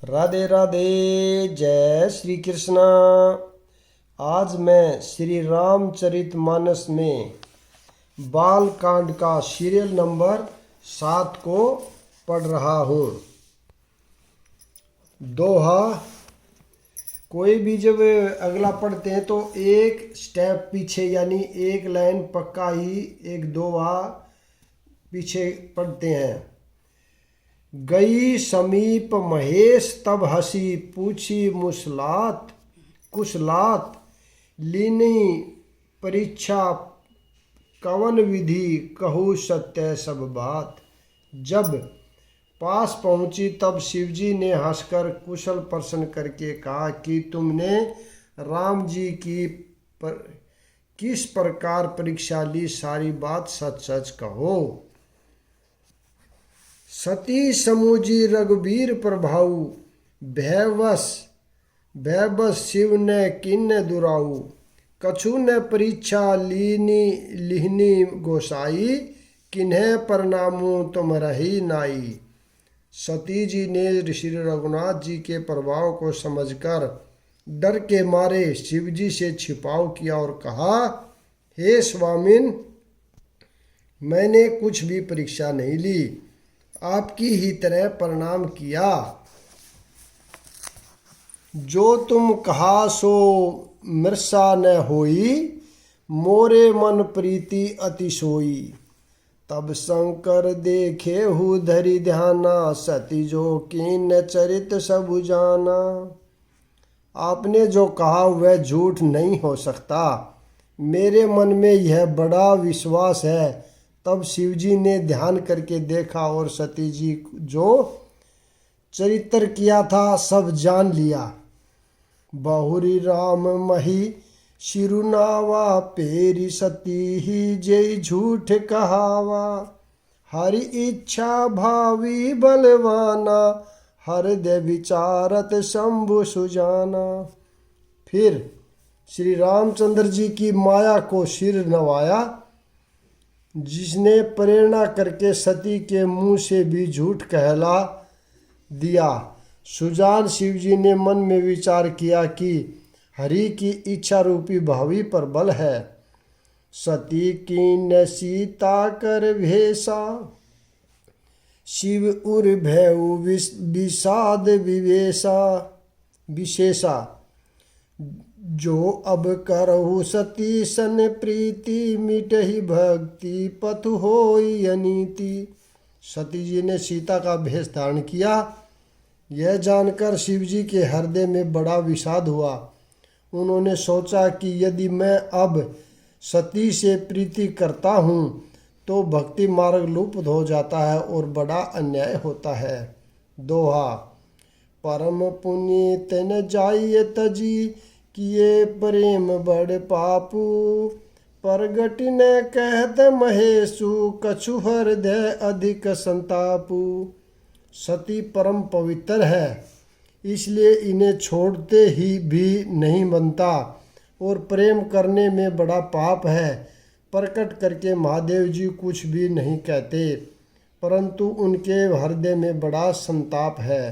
राधे राधे। जय श्री कृष्णा। आज मैं श्री रामचरितमानस में बाल कांड का सीरियल नंबर 7 को पढ़ रहा हूँ। दोहा। कोई भी जब अगला पढ़ते हैं तो एक स्टेप पीछे यानी एक लाइन पक्का ही एक दोहा पीछे पढ़ते हैं। गई समीप महेश तब हंसी पूछी मुसलात कुशलात लीनी परीक्षा कवन विधि कहूँ सत्य सब बात। जब पास पहुंची तब शिवजी ने हंसकर कुशल प्रश्न करके कहा कि तुमने राम जी की किस प्रकार परीक्षा ली, सारी बात सच सच कहो। सती समूजी रघुबीर प्रभाऊ भयवश शिव ने किन्न दुराऊ। कछु न परीक्षा लिहनी गोसाई किन्हें प्रणामू तुम रही नाई। सती जी ने श्री रघुनाथ जी के प्रभाव को समझकर डर के मारे शिव जी से छिपाव किया और कहा, हे स्वामिन, मैंने कुछ भी परीक्षा नहीं ली, आपकी ही तरह प्रणाम किया। जो तुम कहा सो मृषा न होई, मोरे मन प्रीति अति सोई। तब शंकर देखे हु धरि ध्याना, सती जो कीन चरित सब जाना। आपने जो कहा वह झूठ नहीं हो सकता, मेरे मन में यह बड़ा विश्वास है। तब शिवजी ने ध्यान करके देखा और सती जी जो चरित्र किया था सब जान लिया। बहुरी राम मही शिरुनावा, पेरी सती ही जय झूठ कहावा। हरि इच्छा भावी बलवाना, हृदय विचारत शंभु सुजाना। फिर श्री रामचंद्र जी की माया को सिर नवाया, जिसने प्रेरणा करके सती के मुंह से भी झूठ कहला दिया। सुजान शिवजी ने मन में विचार किया कि हरि की इच्छा रूपी भावी पर बल है। सती कीन सीता कर भेषा, शिव उर भयउ विषाद विशेषा। जो अब करहु सती सन प्रीति, मिटहि भक्ति पथु होई अनीति। सती जी ने सीता का भेष धारण किया। यह जानकर शिवजी के हृदय में बड़ा विषाद हुआ। उन्होंने सोचा कि यदि मैं अब सती से प्रीति करता हूँ तो भक्ति मार्ग लुप्त हो जाता है और बड़ा अन्याय होता है। दोहा। परम पुनीत न जाइए तजी, किए प्रेम बड़ पापू। प्रगट न कहत महेशु, कछु हृदय अधिक संतापू। सती परम पवित्र है, इसलिए इन्हें छोड़ते ही भी नहीं बनता और प्रेम करने में बड़ा पाप है। प्रकट करके महादेव जी कुछ भी नहीं कहते, परंतु उनके हृदय में बड़ा संताप है।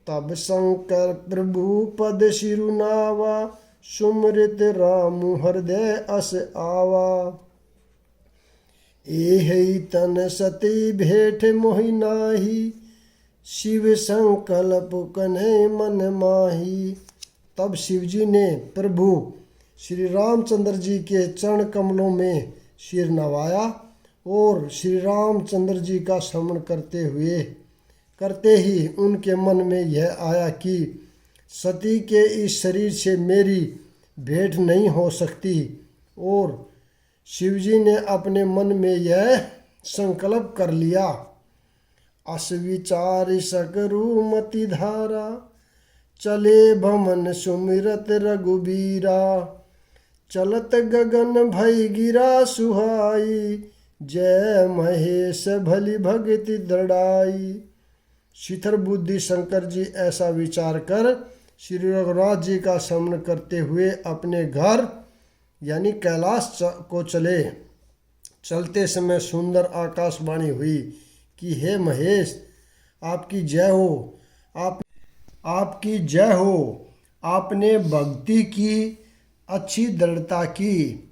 तब शंकर प्रभु पद शिरुनावा, सुमृत राम हृदय अस आवा। एहि तन सती भेंट मोहि नाही, शिव संकल्प कन्हे मन माही। तब शिवजी ने प्रभु श्री रामचंद्र जी के चरण कमलों में सिर नवाया और श्री रामचंद्र जी का स्मरण करते ही उनके मन में यह आया कि सती के इस शरीर से मेरी भेंट नहीं हो सकती। और शिवजी ने अपने मन में यह संकल्प कर लिया। अस विचार सकरु मति धारा, चले भमन सुमिरत रघुबीरा। चलत गगन भई गिरा सुहाई, जय महेश भली भगति दृढ़ाई। शिथिर बुद्धि शंकर जी ऐसा विचार कर श्री रघुनाथ जी का स्मरण करते हुए अपने घर यानी कैलाश को चले। चलते समय सुंदर आकाशवाणी हुई कि हे महेश, आपकी जय हो। आप आपकी जय हो। आपने भक्ति की अच्छी दृढ़ता की।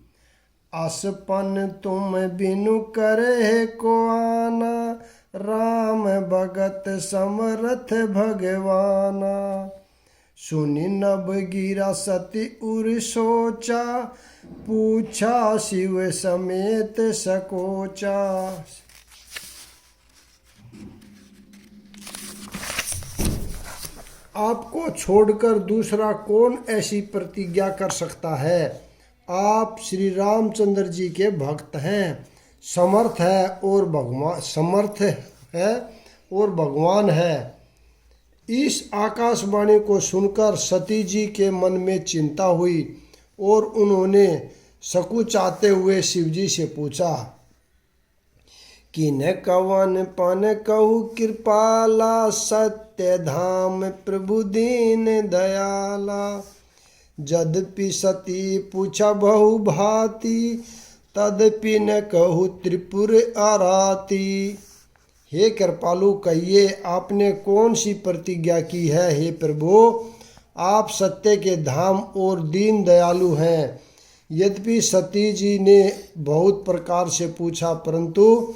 आसपन तुम बिनु करे को आना, राम भगत समरथ भगवाना। सुनि नभ गिरा सती उर सोचा, पूछा शिव समेत सकोचा। आपको छोड़कर दूसरा कौन ऐसी प्रतिज्ञा कर सकता है। आप श्री रामचंद्र जी के भक्त हैं, समर्थ है और भगवान है। इस आकाशवाणी को सुनकर सती जी के मन में चिंता हुई और उन्होंने सकुचाते हुए शिवजी से पूछा, किन कवन पन कहु कृपाला, सत्य धाम प्रभु दीन दयाला। यद्यपि सती पूछा बहु भांति, तदपि न कहु त्रिपुर आराती। हे कृपालु, कहिए आपने कौन सी प्रतिज्ञा की है। हे प्रभु, आप सत्य के धाम और दीन दयालु हैं। यद्यपि सती जी ने बहुत प्रकार से पूछा, परंतु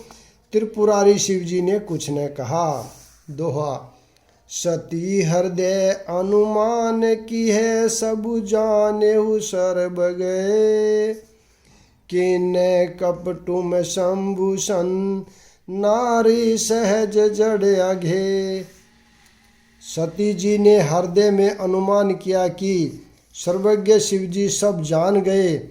त्रिपुरारी शिव जी ने कुछ न कहा। दोहा। सती हृदय अनुमान की है, सब जानेहु सर्ब गए। किन कपटुम शंभूषण, नारी सहज जड़ अघे। सती जी ने हृदय में अनुमान किया कि सर्वज्ञ शिवजी सब जान गए।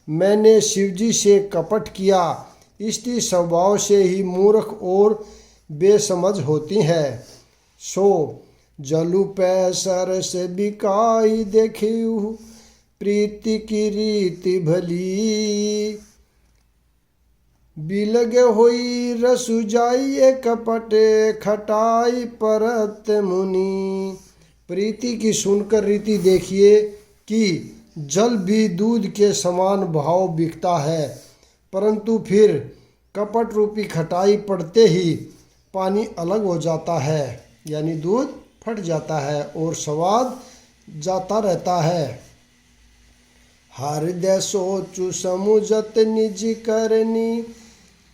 मैंने शिवजी से कपट किया। स्त्री स्वभाव से ही मूर्ख और बेसमझ होती है। सो जलु पैसर से बिकाई, देखियु प्रीति की रीति भली। बिलग होई रसु जाइए, कपट खटाई परत मुनि। प्रीति की सुनकर रीति देखिए कि जल भी दूध के समान भाव बिकता है, परंतु फिर कपट रूपी खटाई पड़ते ही पानी अलग हो जाता है, यानी दूध फट जाता है और स्वाद जाता रहता है। हृदय सोचु समुझत निज करनी,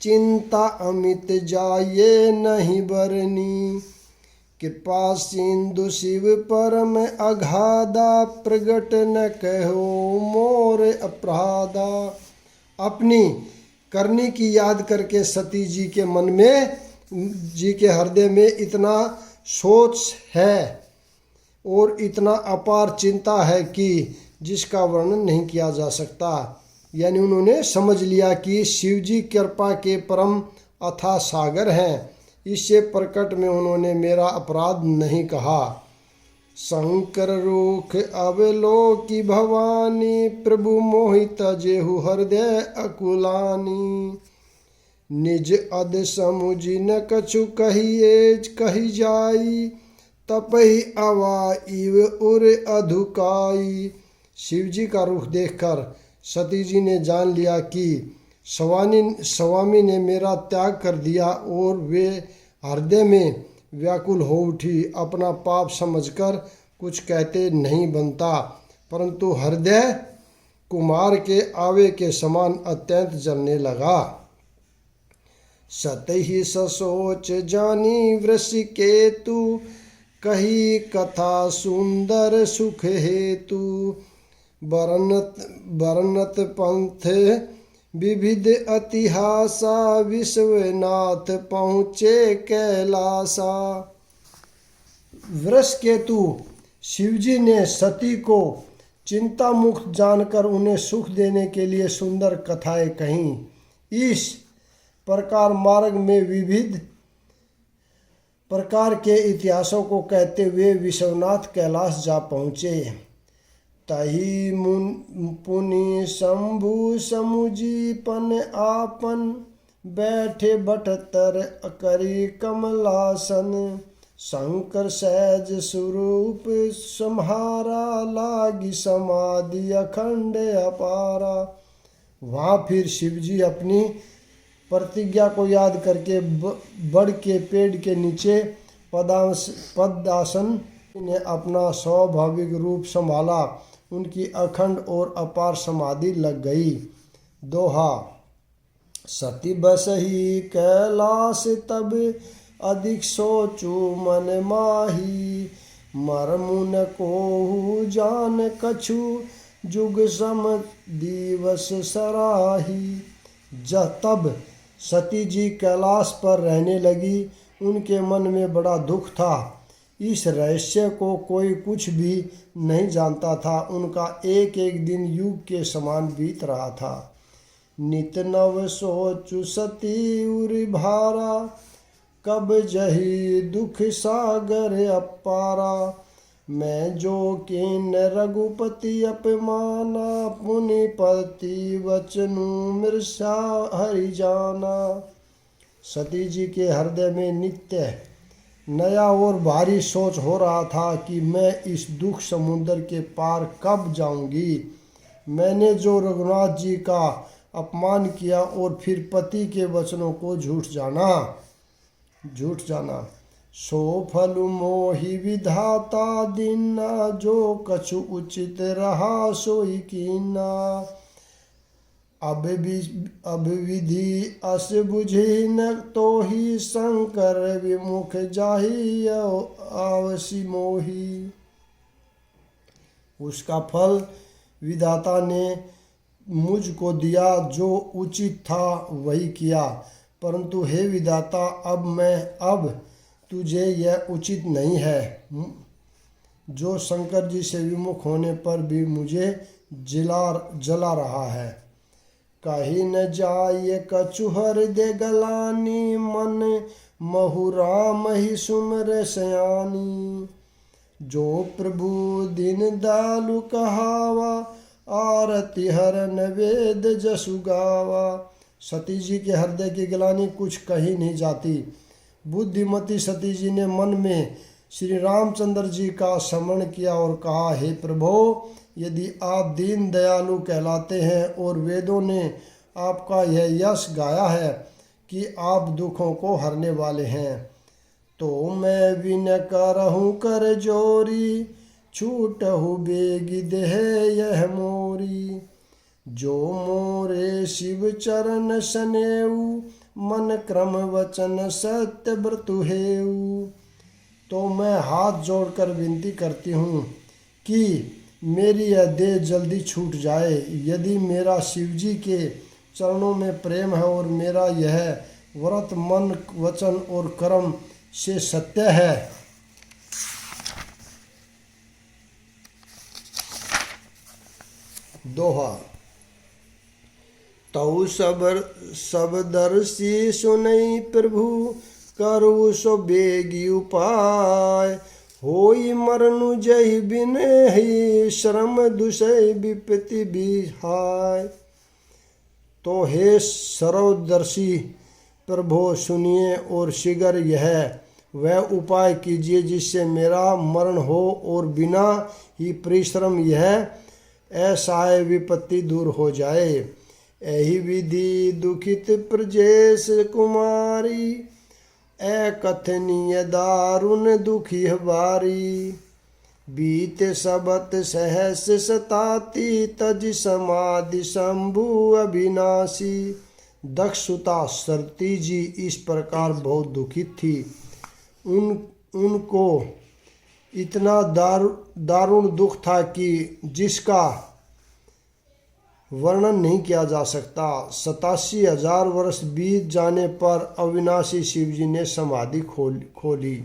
चिंता अमित जाये नहीं बरनी। कृपा सिंधु शिव परम अगाधा, प्रगट न कहो मोर अपराधा। अपनी करनी की याद करके सती जी के मन में, जी के हृदय में इतना सोच है और इतना अपार चिंता है कि जिसका वर्णन नहीं किया जा सकता। यानी उन्होंने समझ लिया कि शिवजी कृपा के परम अथाह सागर हैं। इससे प्रकट में उन्होंने मेरा अपराध नहीं कहा। शंकर रूख अवलोकी भवानी, प्रभु मोहित जेहु हृदय अकुलानी। निज अद समुझि न कछु कहिए कही जाई, तपहि अवा इव उर अधुकाई। शिवजी का रुख देखकर सती जी ने जान लिया कि स्वामी ने मेरा त्याग कर दिया और वे हृदय में व्याकुल हो उठी। अपना पाप समझकर कुछ कहते नहीं बनता, परंतु हृदय कुमार के आवे के समान अत्यंत जलने लगा। सतहि ससोच जानी वृषिकेतु, कही कथा सुंदर सुख हेतु। बरनत पंथ विविध इतिहासा, विश्वनाथ पहुँचे कैलासा। वृषकेतु शिवजी ने सती को चिंता मुक्त जानकर उन्हें सुख देने के लिए सुंदर कथाएं कहीं। इस प्रकार मार्ग में विविध प्रकार के इतिहासों को कहते हुए विश्वनाथ कैलाश जा पहुँचे। तही पुनि शंभु समुझीपन आपन, बैठे बटतर करी कमलासन। शंकर सहज स्वरूप सम्हारा, लागी समाधि अखंड अपारा। वहाँ फिर शिवजी अपनी प्रतिज्ञा को याद करके बड़ के पेड़ के नीचे पदासन ने अपना स्वाभाविक रूप संभाला, उनकी अखंड और अपार समाधि लग गई। दोहा। सती बसही कैलाश तब अधिक सोचू मन माही, मरमुन कोहु जान कछु जुग सम दिवस सराही। तब सती जी कैलाश पर रहने लगी। उनके मन में बड़ा दुख था। इस रहस्य को कोई कुछ भी नहीं जानता था। उनका एक एक दिन युग के समान बीत रहा था। नित नव सोचु सती उरि भारा, कब जही दुख सागर अपारा। मैं जो किन रघुपति अपमाना, पुनि पति वचनु मृषा हरि जाना। सती जी के हृदय में नित्य नया और भारी सोच हो रहा था कि मैं इस दुख समुद्र के पार कब जाऊंगी। मैंने जो रघुनाथ जी का अपमान किया और फिर पति के वचनों को झूठ जाना। सो फल मोहि विधाता दीना, जो कछु उचित रहा सोई कीना। अब विधि अस बुझी न तो ही, शंकर विमुख जाहि आवसी मोही। उसका फल विधाता ने मुझको दिया, जो उचित था वही किया। परंतु हे विधाता, अब तुझे यह उचित नहीं है, जो शंकर जी से विमुख होने पर भी मुझे जला रहा है। कहीं न जाय कछुहर दे गलानी, मन महु राम ही सुमर सयानी। जो प्रभु दिन दालु कहावा, आरती हरन वेद जसु गावा। सती जी के हृदय की गलानी कुछ कही नहीं जाती। बुद्धिमती सती जी ने मन में श्री रामचंद्र जी का स्मरण किया और कहा, हे प्रभो, यदि आप दीन दयालु कहलाते हैं और वेदों ने आपका यह यश गाया है कि आप दुखों को हरने वाले हैं, तो मैं विन करहूँ कर जोरी, छूटहु बेगी देह यह मोरी। जो मोरे शिव चरण सनेऊ, मन क्रम वचन सत्य व्रतु हेऊ। तो मैं हाथ जोड़कर विनती करती हूँ कि मेरी यह देह जल्दी छूट जाए। यदि मेरा शिवजी के चरणों में प्रेम है और मेरा यह व्रत मन वचन और कर्म से सत्य है, दोहा। तऊ सब दर्शी सुनई प्रभु, करु सो बेगी उपाय। होई मरनु जय बिन ही, श्रम दुषय विपत्ति बिहाय। तो हे सर्वदर्शी प्रभो, सुनिए और शीघ्र यह वह उपाय कीजिए जिससे मेरा मरण हो और बिना ही परिश्रम यह असहाय विपत्ति दूर हो जाए। एहि विधि दुखित प्रजेश कुमारी, अकथनीय दारुण दुखी बारी। बीत सबत सहस सताती, तज समाधि शंभु अविनाशी। दक्षुता सरती जी इस प्रकार बहुत दुखित थी। उनको इतना दारुण दुख था कि जिसका वर्णन नहीं किया जा सकता। 87,000 वर्ष बीत जाने पर अविनाशी शिवजी ने समाधि खोली।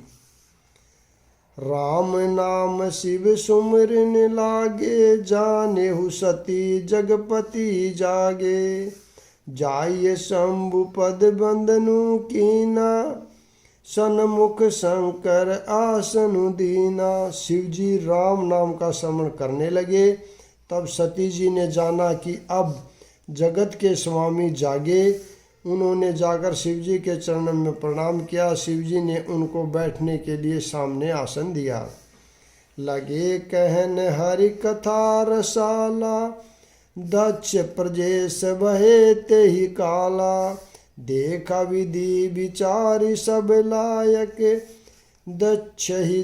राम नाम शिव सुमरन लागे, जानेहु सती जगपति जागे। जाइए शंभु पद बंदनु कीना, सन्मुख शंकर आसनु दीना। शिवजी राम नाम का स्मरण करने लगे। तब सती जी ने जाना कि अब जगत के स्वामी जागे। उन्होंने जाकर शिवजी के चरणों में प्रणाम किया। शिवजी ने उनको बैठने के लिए सामने आसन दिया। लगे कहन हरि कथा रसाला, दक्ष प्रजेश बहे ते ही काला। देखा विधि विचारी सब लायक, दक्ष ही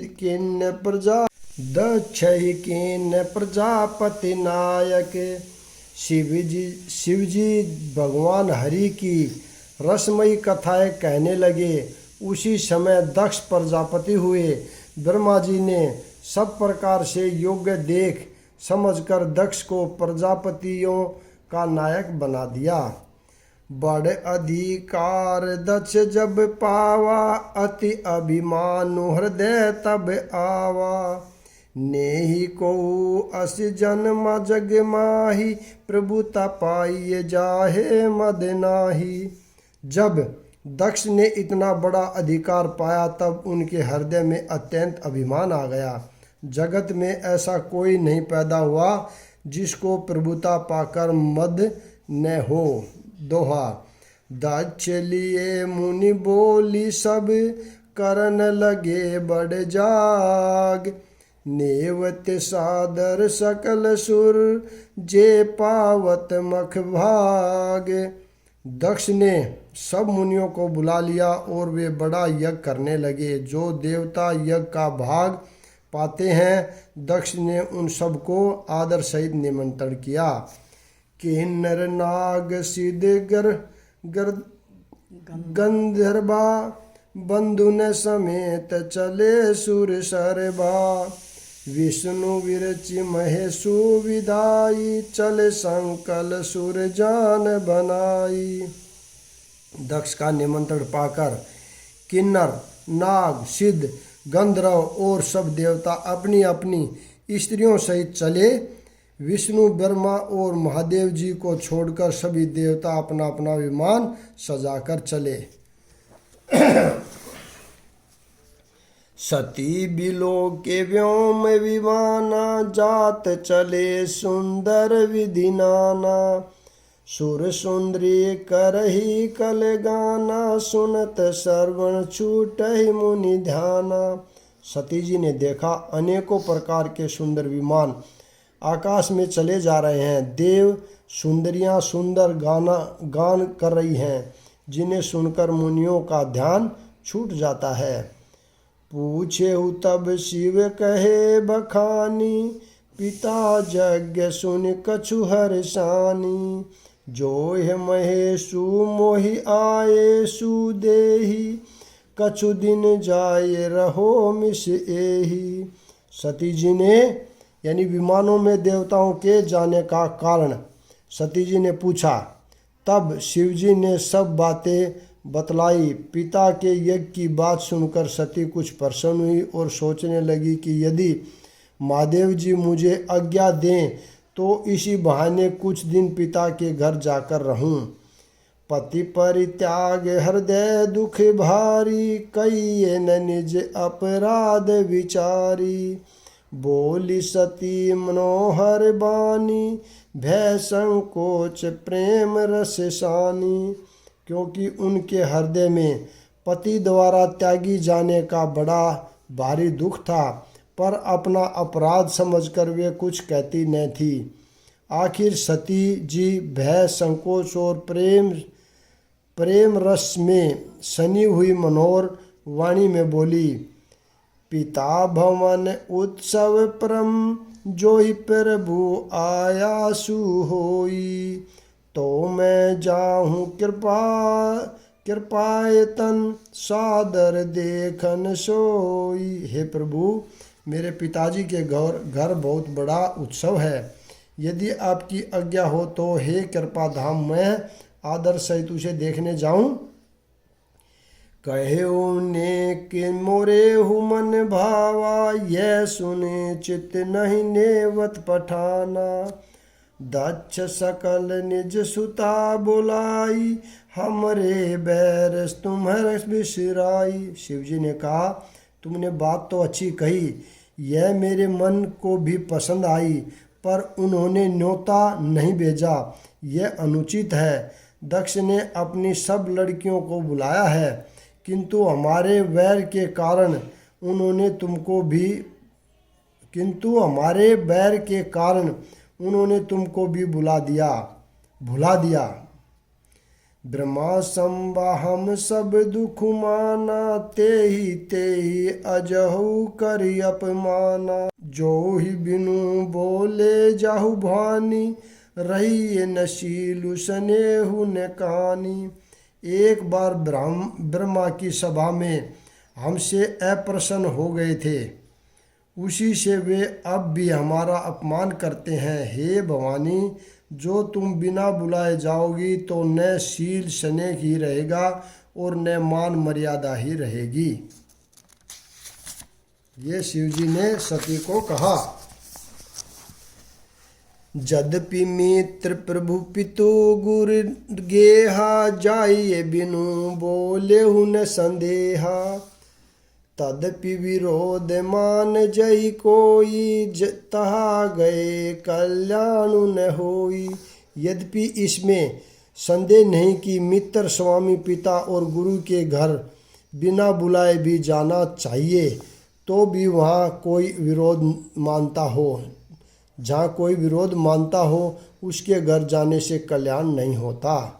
किन्न प्रजापति नायक। शिवजी भगवान हरि की रसमयी कथाएं कहने लगे। उसी समय दक्ष प्रजापति हुए। ब्रह्मा जी ने सब प्रकार से योग्य देख समझकर दक्ष को प्रजापतियों का नायक बना दिया। बड़ अधिकार दक्ष जब पावा, अति अभिमानु हृदय तब आवा। नेहि को अस जन्म जग माही, प्रभुता पाइए जाहे मद नाही। जब दक्ष ने इतना बड़ा अधिकार पाया तब उनके हृदय में अत्यंत अभिमान आ गया। जगत में ऐसा कोई नहीं पैदा हुआ जिसको प्रभुता पाकर मद न हो। दोहा। दक्ष लिए मुनि बोली सब, करन लगे बड़ जाग। नेवत सादर सकल सुर, जे पावत मख भाग। दक्ष ने सब मुनियों को बुला लिया और वे बड़ा यज्ञ करने लगे। जो देवता यज्ञ का भाग पाते हैं, दक्ष ने उन सबको आदर सहित निमंत्रण किया। किन्नर नाग सिद्ध गंधर्वा, बंधु न समेत चले सुर सरबा। विष्णु विरचि महेशु विदाई, चले संकल सुर जान बनाई। दक्ष का निमंत्रण पाकर किन्नर, नाग, सिद्ध, गंधर्व और सब देवता अपनी अपनी स्त्रियों सहित चले। विष्णु, ब्रह्मा और महादेव जी को छोड़कर सभी देवता अपना अपना विमान सजाकर चले। सती बिलो के व्योम विमाना, जात चले सुंदर विधि नाना। सुर सुंदरी करही कल गाना, सुनत श्रवण छूटहि मुनि ध्याना। सती जी ने देखा अनेकों प्रकार के सुंदर विमान आकाश में चले जा रहे हैं। देव सुंदरियां सुंदर गान कर रही हैं, जिन्हें सुनकर मुनियों का ध्यान छूट जाता है। पूछे तब शिव कहे बखानी, पिता यज्ञ सुन कछु हर्षानी। जोह महेशु मोहि आये सुदेही, कछु दिन जाए रहो मिस एही। सती जी ने यानी विमानों में देवताओं के जाने का कारण सती जी ने पूछा। तब शिवजी ने सब बातें बतलाई। पिता के यज्ञ की बात सुनकर सती कुछ प्रसन्न हुई और सोचने लगी कि यदि महादेव जी मुझे आज्ञा दें तो इसी बहाने कुछ दिन पिता के घर जाकर रहूं। पति परित्याग हृदय दुख भारी, कई न निज अपराध विचारी। बोली सती मनोहर बानी, भय संकोच प्रेम रस सानी। क्योंकि उनके हृदय में पति द्वारा त्यागी जाने का बड़ा भारी दुख था, पर अपना अपराध समझकर वे कुछ कहती न थी। आखिर सती जी भय संकोच और प्रेम रस में सनी हुई मनोहर वाणी में बोली। पिता भवन उत्सव परम, जोहि प्रभु आयासु होई। तो मैं जाहूँ कृपायतन, सादर देखन सोई। हे प्रभु, मेरे पिताजी के घर बहुत बड़ा उत्सव है। यदि आपकी आज्ञा हो तो हे कृपा धाम मैं आदर सहित उसे देखने जाऊं। कहे ने कि मोरे हुमन भावा, यह सुने चित नहीं नेवत पठाना। दक्ष सकल निज सुता बुलाई, हमरे बैर तुम्हारे बिसराई। शिवजी ने कहा, तुमने बात तो अच्छी कही, यह मेरे मन को भी पसंद आई, पर उन्होंने न्योता नहीं भेजा, यह अनुचित है। दक्ष ने अपनी सब लड़कियों को बुलाया है, किंतु हमारे बैर के कारण उन्होंने तुमको भी भुला दिया। ब्रह्मा संवाहम सब दुख माना, ते ही अजहु करि अपमाना। जो ही बिनु बोले जाहु भानी, रही नशीलु सनेहु न कानी। एक बार ब्रह्मा की सभा में हमसे अप्रसन्न हो गए थे, उसी से वे अब भी हमारा अपमान करते हैं। हे भवानी, जो तुम बिना बुलाए जाओगी तो न शील स्नेह ही रहेगा और न मान मर्यादा ही रहेगी। ये शिव जी ने सती को कहा। जद्यपि मित्र प्रभु पितु गुर गेहा, जाइए बिनु बोले न संदेहा। तदपि विरोध मान जई कोई, तहा गए कल्याण न होई। यद्यपि इसमें संदेह नहीं कि मित्र, स्वामी, पिता और गुरु के घर बिना बुलाए भी जाना चाहिए, तो भी वहाँ कोई विरोध मानता हो। जहाँ कोई विरोध मानता हो उसके घर जाने से कल्याण नहीं होता।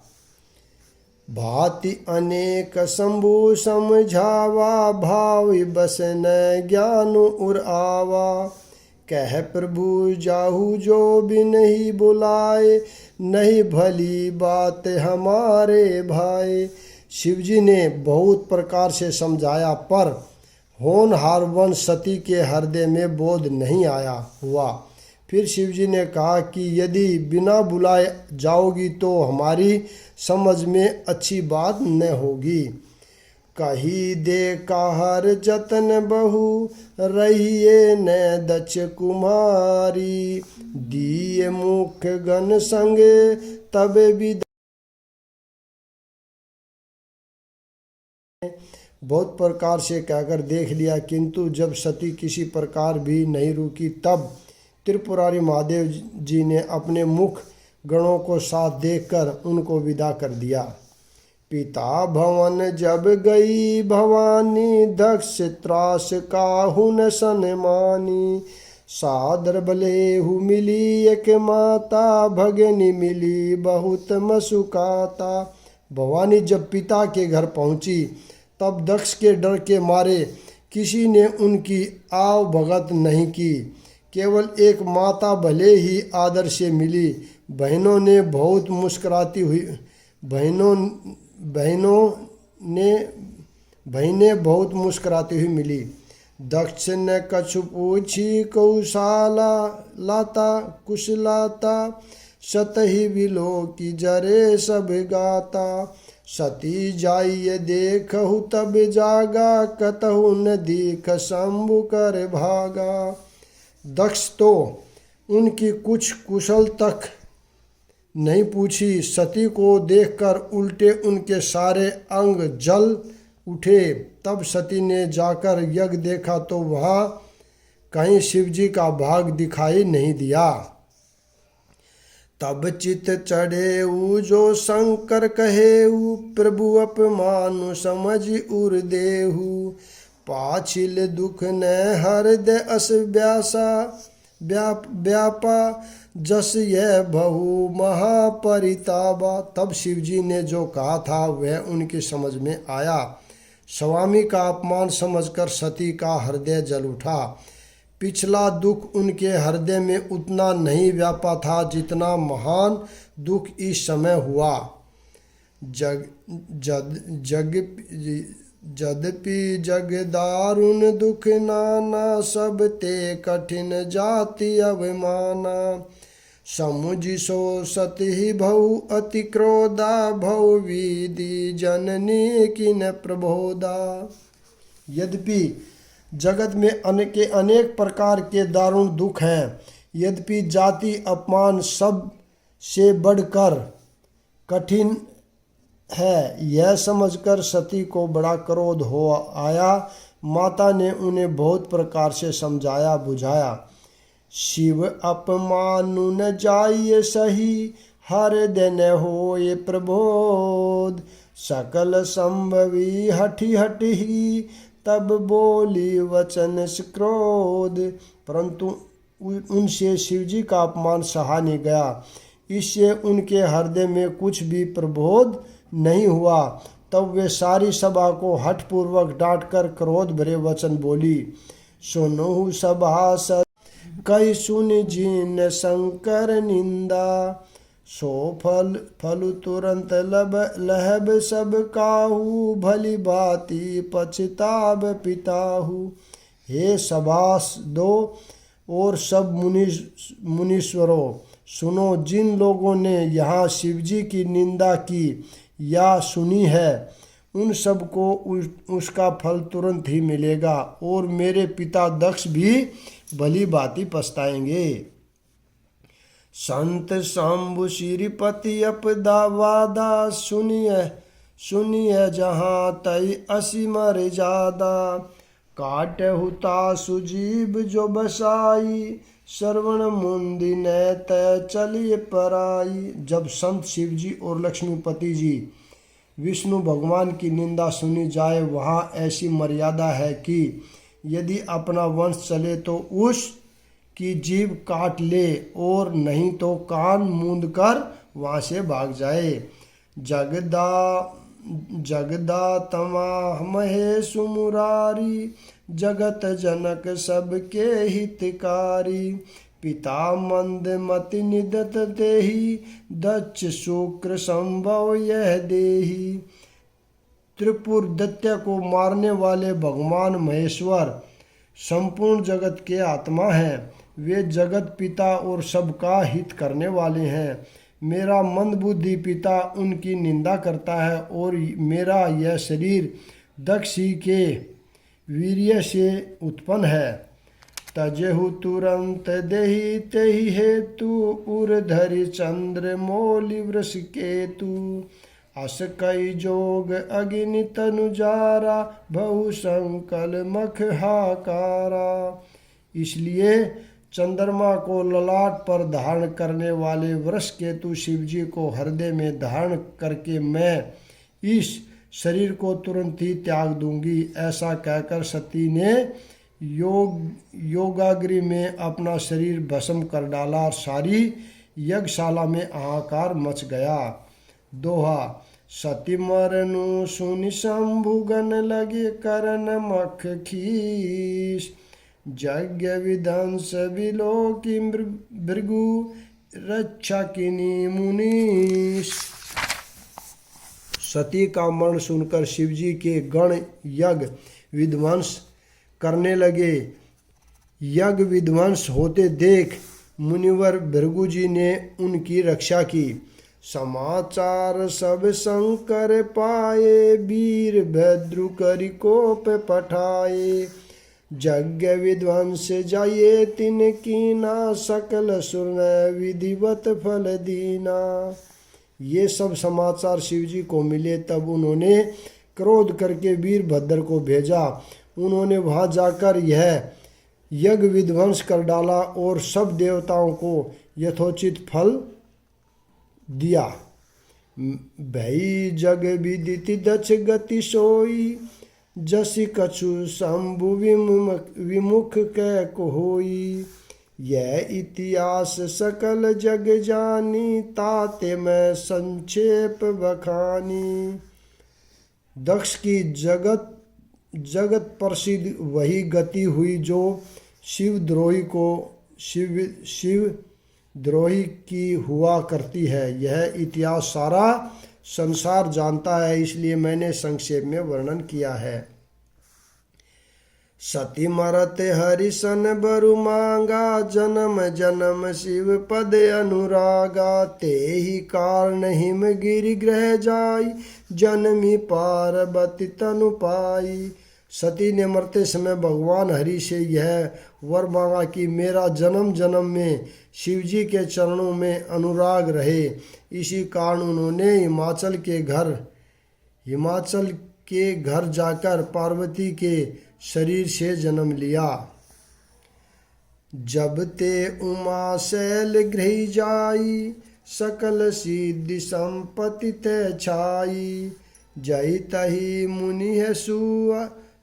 भांति अनेक शंभु समझावा, भाव बस न ज्ञान उर आवा। कह प्रभु जाहु जो बिन ही बुलाए, नहीं भली बात हमारे भाई। शिवजी ने बहुत प्रकार से समझाया, पर होनहार वन सती के हृदय में बोध नहीं आया हुआ। फिर शिवजी ने कहा कि यदि बिना बुलाए जाओगी तो हमारी समझ में अच्छी बात न होगी। कही दे काहर जतन बहु, रहिए न दक्ष कुमारी। दिए मुख गण संगे तब विदा। बहुत प्रकार से कहकर देख लिया, किंतु जब सती किसी प्रकार भी नहीं रुकी, तब त्रिपुरारी महादेव जी ने अपने मुख गणों को साथ देखकर उनको विदा कर दिया। पिता भवन जब गई भवानी, दक्ष त्रास काहू न सनमानी। सादर बलेहु मिली एक माता, भगनी मिली बहुत मसुकाता। भवानी जब पिता के घर पहुंची, तब दक्ष के डर के मारे किसी ने उनकी आव भगत नहीं की। केवल एक माता भले ही आदर से मिली। बहनों ने बहुत मुस्कुराती हुई बहनें बहुत मुस्कुराती हुई मिली। दक्ष ने कछु पूछी कौशाला लाता कुशलाता, सतही विलो की जरे सब गाता। सती जाइए देखहु तब जागा, कतहु न दीख शंभु कर भागा। दक्ष तो उनकी कुछ कुशल तक नहीं पूछी, सती को देखकर उल्टे उनके सारे अंग जल उठे। तब सती ने जाकर यज्ञ देखा तो वहाँ कहीं शिवजी का भाग दिखाई नहीं दिया। तब चित चढ़े जो शंकर कहेऊ, प्रभु अपमानु समझ उर देहु। पाछिल दुख न हृदय अस व्यासा, व्यापा जस यह बहु महापरिताबा। तब शिवजी ने जो कहा था वह उनकी समझ में आया। स्वामी का अपमान समझकर सती का हृदय जल उठा। पिछला दुख उनके हृदय में उतना नहीं व्यापा था जितना महान दुख इस समय हुआ। यद्यपि जग दारुण दुख नाना, सब ते कठिन जाति अभिमाना। समुझ सो सती भऊ अति क्रोधा, भव विधि जननी किन प्रबोधा। यद्यपि जगत में अनेक प्रकार के दारुण दुख हैं, यद्यपि जाति अपमान सब से बढ़कर कठिन है, यह समझकर सती को बड़ा क्रोध हो आया। माता ने उन्हें बहुत प्रकार से समझाया बुझाया। शिव अपमानु न जाइए सही, हर दिन होए प्रबोध। सकल संभवी हठी हठी, तब बोली वचन क्रोध। परंतु उनसे शिवजी का अपमान सहा नहीं गया, इससे उनके हृदय में कुछ भी प्रबोध नहीं हुआ। तब वे सारी सभा को हठपूर्वक डांटकर क्रोध भरे वचन बोली। सुनहु सभासद कई सुन जिन शंकर निंदा, सो फल तुरंत लहब सब काहू, भली भांति पछताब पिताहु। हे सभास दो और सब मुनीश्वरों, सुनो, जिन लोगों ने यहाँ शिवजी की निंदा की या सुनी है उन सबको उसका फल तुरंत ही मिलेगा, और मेरे पिता दक्ष भी भली भांति पछताएंगे। संत शंभु श्रीपति अपदा वादा, सुनिए जहाँ तई असी मर जादा, काटहु तासु जीव जो बसाई, श्रवण मुंदी ने तय चलिए पराई। जब संत शिवजी और लक्ष्मीपति जी विष्णु भगवान की निंदा सुनी जाए, वहाँ ऐसी मर्यादा है कि यदि अपना वंश चले तो उस की जीभ काट ले, और नहीं तो कान मूंद कर वहाँ से भाग जाए। जगदा तमा महेशु मुरारी, जगत जनक सबके हितकारी, पिता मंद मति निदत देही, दक्ष शुक्र संभव यह देही। त्रिपुर दैत्य को मारने वाले भगवान महेश्वर संपूर्ण जगत के आत्मा हैं। वे जगत पिता और सबका हित करने वाले हैं। मेरा मंदबुद्धि पिता उनकी निंदा करता है, और मेरा यह शरीर दक्षी के वीर्य से उत्पन्न है। तजेहु तुरंत देहि तेहि हेतु, उर्धरि चंद्र मौलि वृष केतु, अस कई जोग अग्नि तनु जारा, बहु संकल मख हाकारा। इसलिए चंद्रमा को ललाट पर धारण करने वाले वृष केतु शिवजी को हृदय में धारण करके मैं इस शरीर को तुरंत ही त्याग दूंगी। ऐसा कहकर सती ने योगाग्नि में अपना शरीर भस्म कर डाला और सारी यज्ञशाला में हाहाकार मच गया। दोहा। सती मरनु सुनि शंभुगन लगे करन मख खीस, यज्ञ विध्वंस विलोकी भृगु रक्षा किनी मुनीश। सती का मरण सुनकर शिवजी के गण यज्ञ विध्वंस करने लगे। यज्ञ विध्वंस होते देख मुनिवर भृगु जी ने उनकी रक्षा की। समाचार सब शंकर पाए, वीर भद्रु करि कोप पठाए, यज्ञ विध्वंस जाये तिन कीना, सकल सुन विधिवत फल दीना। ये सब समाचार शिवजी को मिले। तब उन्होंने क्रोध करके वीरभद्र को भेजा। उन्होंने वहाँ जाकर यह यज्ञ विध्वंस कर डाला और सब देवताओं को यथोचित फल दिया। भई जग विदित दक्ष गति सोई, जसि कछु शंभु विमुख कै कोई, यह इतिहास सकल जग जानी, ताते मैं संक्षेप बखानी। दक्ष की जगत प्रसिद्ध वही गति हुई जो शिवद्रोही की हुआ करती है। यह इतिहास सारा संसार जानता है, इसलिए मैंने संक्षेप में वर्णन किया है। सती मरते हरिसन बरु मांगा, जन्म जन्म शिव पद अनुरागा, ते ही कारण हिम गिरि ग्रह जाई, जन्मी पार्वती तनु पाई। सती ने मरते समय भगवान हरि से यह वर मांगा कि मेरा जन्म जन्म में शिवजी के चरणों में अनुराग रहे। इसी कारण उन्होंने हिमाचल के घर जाकर पार्वती के शरीर से जन्म लिया। जब ते उमा शैल गृह जाई, सकल सिद्धि संपत्ति ते छाई, जय तही मुनि है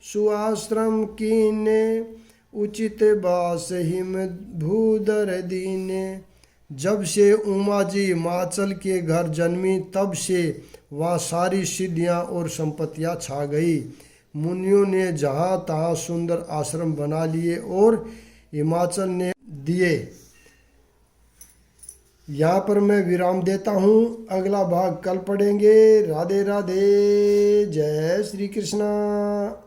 सुआश्रम कीने, उचित बास हिम भूधर दीने। जब से उमा जी हिमाचल के घर जन्मी तब से वहाँ सारी सिद्धियाँ और संपत्तियाँ छा गई। मुनियों ने जहाँ तहाँ सुंदर आश्रम बना लिए और हिमाचल ने दिए। यहाँ पर मैं विराम देता हूँ, अगला भाग कल पढ़ेंगे। राधे राधे, जय श्री कृष्णा।